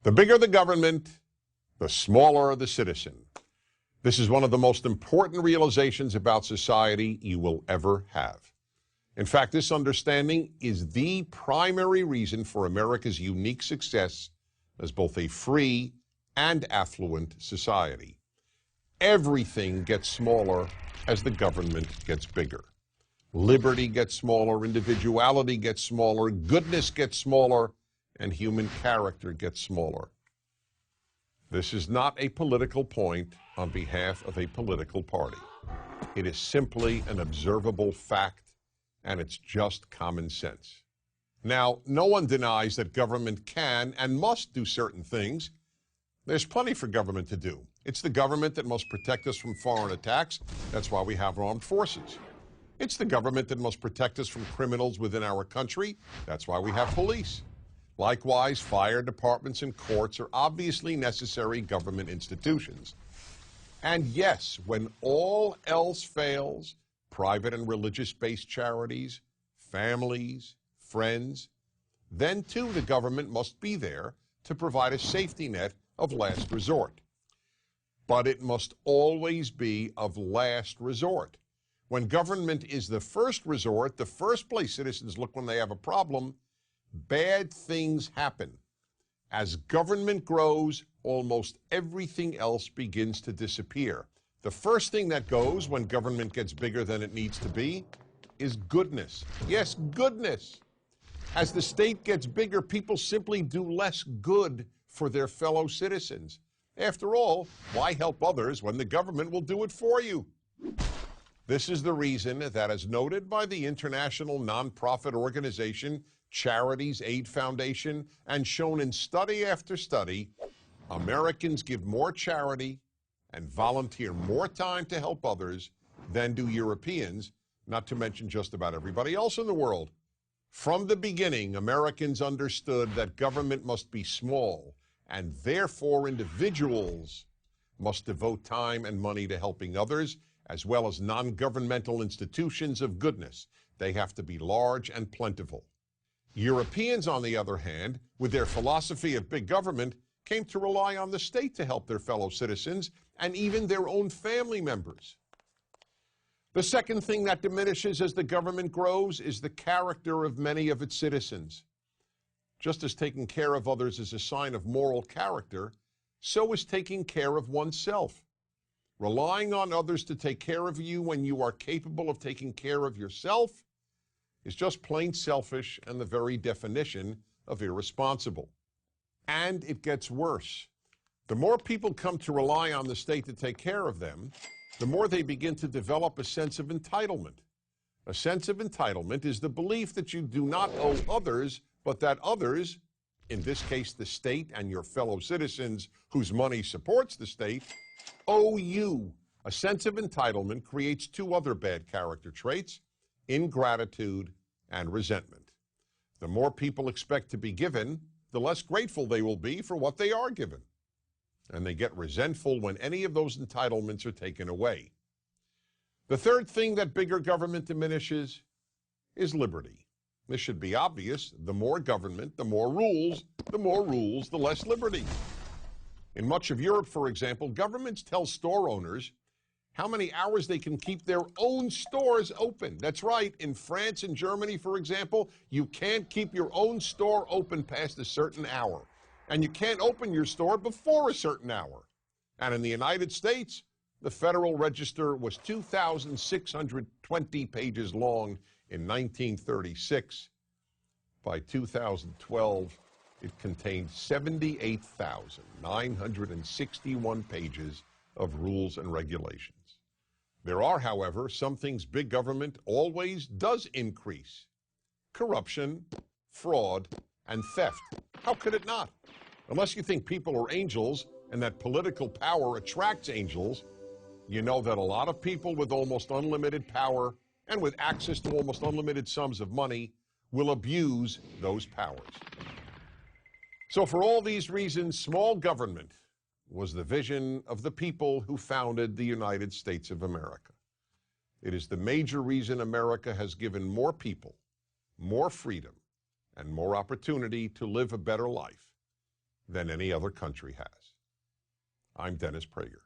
The bigger the government, the smaller the citizen. This is one of the most important realizations about society you will ever have. In fact, this understanding is the primary reason for America's unique success as both a free and affluent society. Everything gets smaller as the government gets bigger. Liberty gets smaller, individuality gets smaller, goodness gets smaller, and human character gets smaller. This is not a political point on behalf of a political party. It is simply an observable fact, and it's just common sense. Now, no one denies that government can and must do certain things. There's plenty for government to do. It's the government that must protect us from foreign attacks. That's why we have armed forces. It's the government that must protect us from criminals within our country. That's why we have police. Likewise, fire departments and courts are obviously necessary government institutions. And yes, when all else fails, private and religious-based charities, families, friends, then too the government must be there to provide a safety net of last resort. But it must always be of last resort. When government is the first resort, the first place citizens look when they have a problem, bad things happen. As government grows, almost everything else begins to disappear. The first thing that goes when government gets bigger than it needs to be is goodness. Yes, goodness. As the state gets bigger, people simply do less good for their fellow citizens. After all, why help others when the government will do it for you? This is the reason that, as noted by the international nonprofit organization Charities Aid Foundation, and shown in study after study, Americans give more charity and volunteer more time to help others than do Europeans, not to mention just about everybody else in the world. From the beginning, Americans understood that government must be small, and therefore individuals must devote time and money to helping others, as well as non-governmental institutions of goodness. They have to be large and plentiful. Europeans, on the other hand, with their philosophy of big government, came to rely on the state to help their fellow citizens and even their own family members. The second thing that diminishes as the government grows is the character of many of its citizens. Just as taking care of others is a sign of moral character, so is taking care of oneself. Relying on others to take care of you when you are capable of taking care of yourself is just plain selfish and the very definition of irresponsible. And it gets worse. The more people come to rely on the state to take care of them, the more they begin to develop a sense of entitlement. A sense of entitlement is the belief that you do not owe others, but that others, in this case the state and your fellow citizens whose money supports the state, owe you. A sense of entitlement creates two other bad character traits: ingratitude and resentment. The more people expect to be given, the less grateful they will be for what they are given. And they get resentful when any of those entitlements are taken away. The third thing that bigger government diminishes is liberty. This should be obvious. The more government, the more rules, the less liberty. In much of Europe, for example, governments tell store owners how many hours they can keep their own stores open. That's right. In France and Germany, for example, you can't keep your own store open past a certain hour. And you can't open your store before a certain hour. And in the United States, the Federal Register was 2,620 pages long in 1936. By 2012, it contained 78,961 pages of rules and regulations. There are, however, some things big government always does increase: corruption, fraud, and theft. How could it not? Unless you think people are angels and that political power attracts angels, you know that a lot of people with almost unlimited power and with access to almost unlimited sums of money will abuse those powers. So for all these reasons, small government was the vision of the people who founded the United States of America. It is the major reason America has given more people more freedom and more opportunity to live a better life. than any other country has. I'm Dennis Prager.